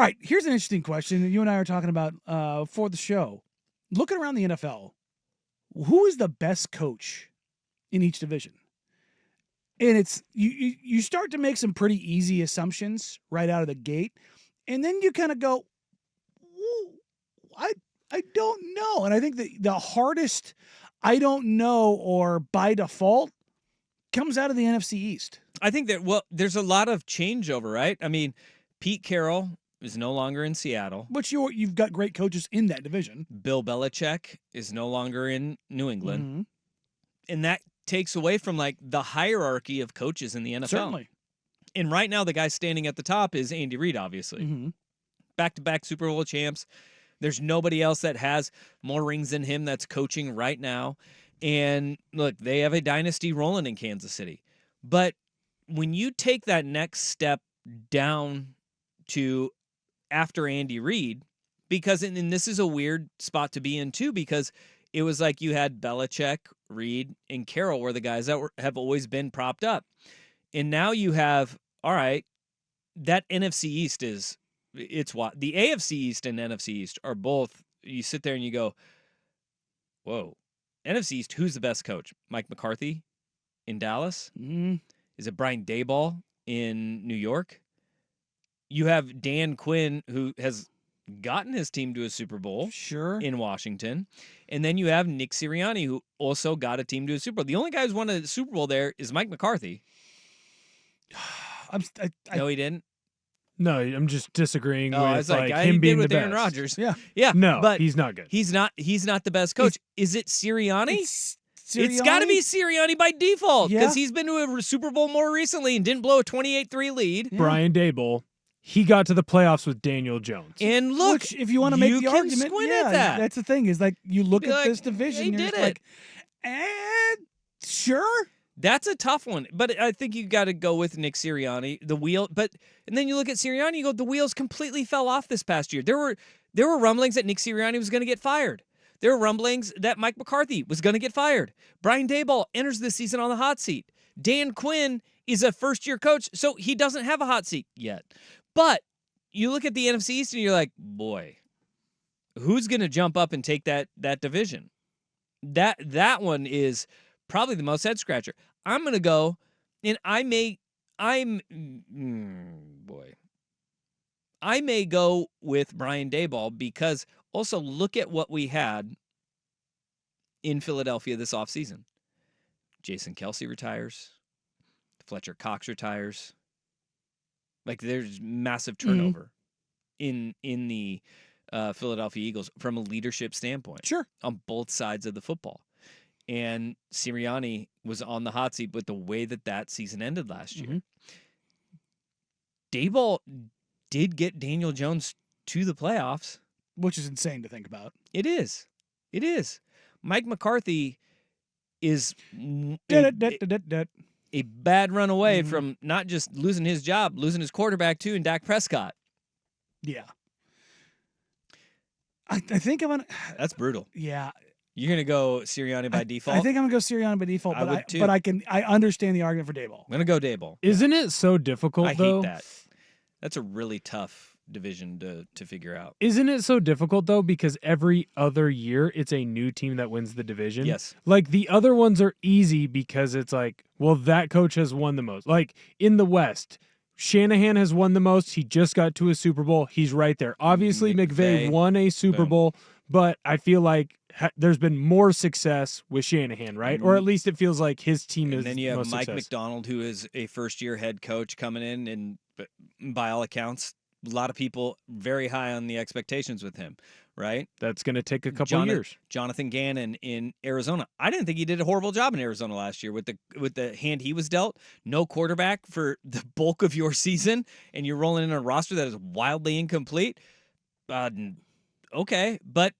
right, here's an interesting question that you and I are talking about for the show. Looking around the NFL, who is the best coach in each division? And it's you start to make some pretty easy assumptions right out of the gate, and then you kind of go, I don't know. And I think the hardest I don't know or by default comes out of the NFC East. I think that, there's a lot of changeover, right? I mean, Pete Carroll is no longer in Seattle. Which you've got great coaches in that division. Bill Belichick is no longer in New England. Mm-hmm. And that takes away from like the hierarchy of coaches in the NFL. Certainly. And right now, the guy standing at the top is Andy Reid, obviously. Mm-hmm. Back-to-back Super Bowl champs. There's nobody else that has more rings than him that's coaching right now. And look, they have a dynasty rolling in Kansas City. But when you take that next step down to after Andy Reid, because and this is a weird spot to be in too, because it was like you had Belichick, Reid, and Carroll were the guys that have always been propped up. And now you have, all right, that NFC East it's what? The AFC East and NFC East are both, you sit there and you go, whoa. NFC East, who's the best coach? Mike McCarthy in Dallas? Mm-hmm. Is it Brian Daboll in New York? You have Dan Quinn, who has gotten his team to a Super Bowl in Washington. And then you have Nick Sirianni, who also got a team to a Super Bowl. The only guy who's won a Super Bowl there is Mike McCarthy. No, he didn't. No, I'm just disagreeing with it's like him being with the Aaron best. Rodgers. Yeah. No, but he's not good. He's not the best coach. Is it Sirianni? Sirianni? It's got to be Sirianni by default because Yeah. he's been to a Super Bowl more recently and didn't blow a 28-3 lead. Yeah. Brian Daboll, he got to the playoffs with Daniel Jones. And look, Which, if you want to make the can argument, squint yeah, at that. that's the thing is like you look Be at like, this division, they you're did just it. like, sure. That's a tough one, but I think you got to go with Nick Sirianni. And then you look at Sirianni, you go, the wheels completely fell off this past year. There were rumblings that Nick Sirianni was going to get fired. There were rumblings that Mike McCarthy was going to get fired. Brian Daboll enters this season on the hot seat. Dan Quinn is a first-year coach, so he doesn't have a hot seat yet. But you look at the NFC East and you're like, boy, who's going to jump up and take that division? That one is probably the most head scratcher. I'm going to go, and I may go with Brian Daboll because also look at what we had in Philadelphia this offseason. Jason Kelce retires. Fletcher Cox retires. Like there's massive turnover in the Philadelphia Eagles from a leadership standpoint. Sure. On both sides of the football. And Sirianni was on the hot seat with the way that season ended last year. Daboll did get Daniel Jones to the playoffs. Which is insane to think about. It is. Mike McCarthy is a bad run away from not just losing his job, losing his quarterback too, and Dak Prescott. Yeah. I think I'm gonna. That's brutal. Yeah. You're gonna go Sirianni by default. I think I'm gonna go Sirianni by default, I but would too. but I understand the argument for Daboll. I'm gonna go Daboll. Isn't it so difficult, I though? hate that. That's a really tough division to figure out. Isn't it so difficult, though, because every other year it's a new team that wins the division? Yes. Like, the other ones are easy because it's like, well, that coach has won the most. Like, in the West, Shanahan has won the most. He just got to a Super Bowl. He's right there. Obviously, McVay won a Super Bowl, but I feel like there's been more success with Shanahan, right? Or at least it feels like his team is. And then you have most Mike success. McDonald, who is a first-year head coach coming in, and by all accounts, a lot of people very high on the expectations with him, right? That's going to take a couple of years. Jonathan Gannon in Arizona. I didn't think he did a horrible job in Arizona last year with the hand he was dealt. No quarterback for the bulk of your season, and you're rolling in a roster that is wildly incomplete. Okay, but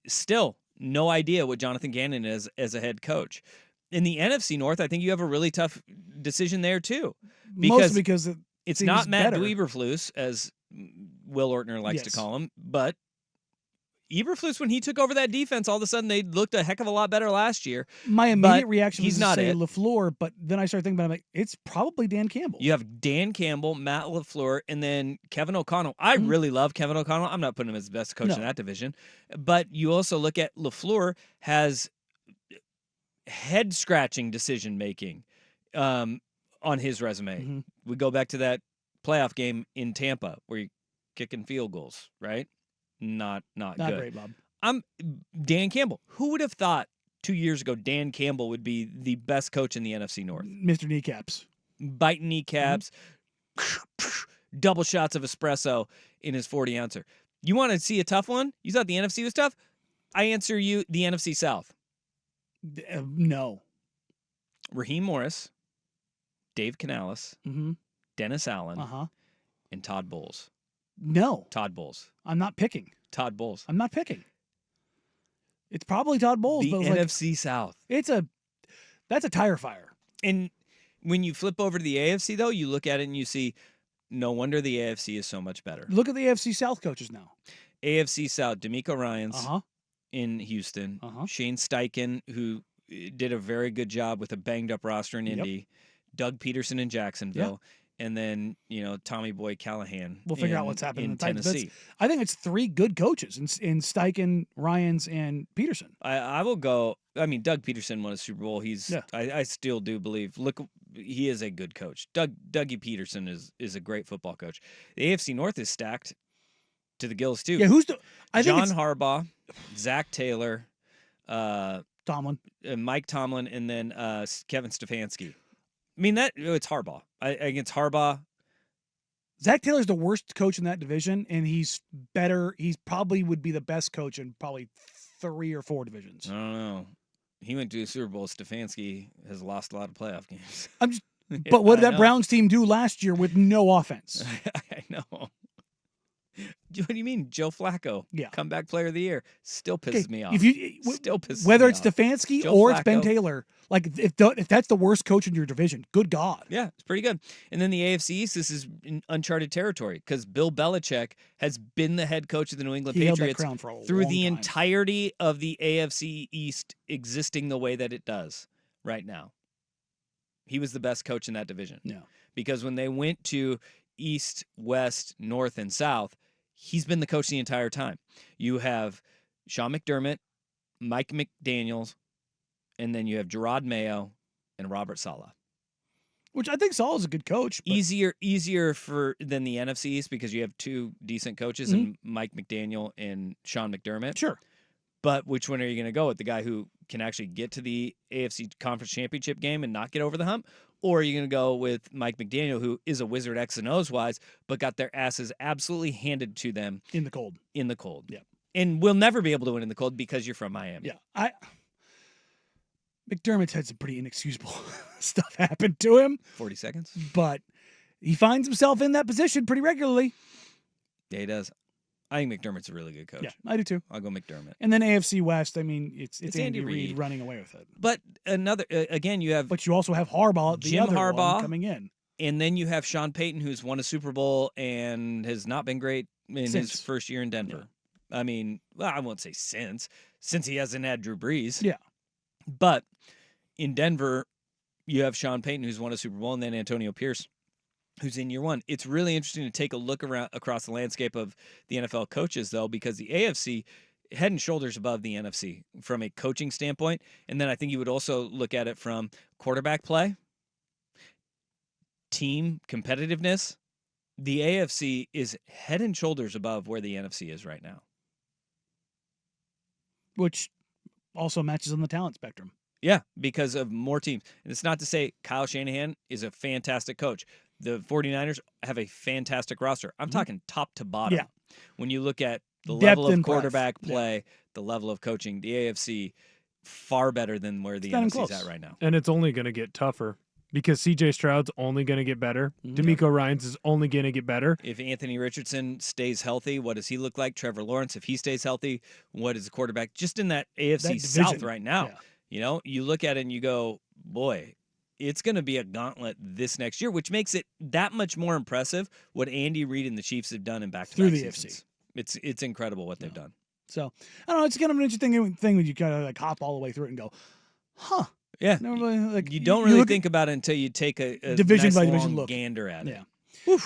still, no idea what Jonathan Gannon is as a head coach. In the NFC North, I think you have a really tough decision there too. Mostly because it's not Matt better. Dweeberflus, as Will Ortner likes to call him, but Eberflus, when he took over that defense, all of a sudden they looked a heck of a lot better last year. My immediate reaction was he's to not say it. LaFleur, but then I started thinking about it, like, it's probably Dan Campbell. You have Dan Campbell, Matt LaFleur, and then Kevin O'Connell. I really love Kevin O'Connell. I'm not putting him as the best coach in that division. But you also look at LaFleur has head-scratching decision-making on his resume. We go back to that playoff game in Tampa where you're kicking field goals, right? Not good. Great, Bob. I'm Dan Campbell. Who would have thought 2 years ago Dan Campbell would be the best coach in the NFC North? Mr. Kneecaps. Biting kneecaps, double shots of espresso in his 40-ouncer. You want to see a tough one? You thought the NFC was tough? I answer you the NFC South. No. Raheem Morris, Dave Canales, Dennis Allen, and Todd Bowles. No. Todd Bowles. I'm not picking. Todd Bowles. I'm not picking. It's probably Todd Bowles. The but NFC South. That's a tire fire. And when you flip over to the AFC, though, you look at it and you see, no wonder the AFC is so much better. Look at the AFC South coaches now. AFC South, D'Amico Ryans in Houston, Shane Steichen, who did a very good job with a banged-up roster in Indy, Doug Peterson in Jacksonville, and then, Tommy Boy Callahan. We'll figure out what's happening in in the Titans. Tennessee. I think it's three good coaches in Steichen, Ryans, and Peterson. I will go. I mean, Doug Peterson won a Super Bowl. I still do believe. Look, he is a good coach. Dougie Peterson is a great football coach. The AFC North is stacked to the gills too. Yeah, John Harbaugh, Zach Taylor, Tomlin, Mike Tomlin, and then Kevin Stefanski. I mean it's Harbaugh. Against Harbaugh. Zach Taylor's the worst coach in that division, and he's better. He probably would be the best coach in probably 3 or 4 divisions. I don't know. He went to the Super Bowl. Stefanski has lost a lot of playoff games. But what did that Browns team do last year with no offense? I know. What do you mean, Joe Flacco? Yeah, comeback player of the year. Still pisses me off. Still pisses whether it's Stefanski or it's Ben Taylor. Like if that's the worst coach in your division, good God. Yeah, it's pretty good. And then the AFC East, this is uncharted territory because Bill Belichick has been the head coach of the New England Patriots held that crown for a through long the time. entirety of the AFC East existing the way that it does right now. He was the best coach in that division. Yeah, because when they went to East, West, North, and South, he's been the coach the entire time. You have Sean McDermott, Mike McDaniels, and then you have Gerard Mayo and Robert Saleh. Which I think Saleh's a good coach. But... Easier than the NFC East because you have 2 decent coaches in Mike McDaniel and Sean McDermott. Sure. But which one are you going to go with? The guy who can actually get to the AFC Conference Championship game and not get over the hump? Or are you going to go with Mike McDaniel, who is a wizard X and O's wise, but got their asses absolutely handed to them in the cold? Yeah. And will never be able to win in the cold because you're from Miami. Yeah. McDermott's had some pretty inexcusable stuff happen to him. 40 seconds. But he finds himself in that position pretty regularly. Yeah, he does. I think McDermott's a really good coach. Yeah, I do too. I'll go McDermott. And then AFC West, I mean, it's Andy Reid running away with it. But another, again, you have... But you also have Harbaugh, the Jim other Harbaugh one coming in. And then you have Sean Payton, who's won a Super Bowl and has not been great in his first year in Denver. Yeah. I mean, well, I won't say since he hasn't had Drew Brees. Yeah. But in Denver, you have Sean Payton, who's won a Super Bowl, and then Antonio Pierce, who's in year 1. It's really interesting to take a look across the landscape of the NFL coaches, though, because the AFC head and shoulders above the NFC from a coaching standpoint. And then I think you would also look at it from quarterback play, team competitiveness. The AFC is head and shoulders above where the NFC is right now. Which also matches on the talent spectrum. Yeah, because of more teams. And it's not to say Kyle Shanahan is a fantastic coach. The 49ers have a fantastic roster. I'm talking top to bottom. Yeah. When you look at the Depth level of and quarterback breadth. play, the level of coaching, the AFC, far better than where the NFC is at right now. And it's only going to get tougher because CJ Stroud's only going to get better. D'Amico Ryans is only going to get better. If Anthony Richardson stays healthy, what does he look like? Trevor Lawrence, if he stays healthy, what is the quarterback? Just in that AFC South right now. Yeah. You know, you look at it and you go, boy, it's going to be a gauntlet this next year, which makes it that much more impressive what Andy Reid and the Chiefs have done in back-to-back Through the seasons. It's incredible what they've done. So I don't know. It's kind of an interesting thing when you kind of like hop all the way through it and go, huh? Yeah. Never really, like You don't really look think about it until you take a division nice by long division look. gander at it. Yeah.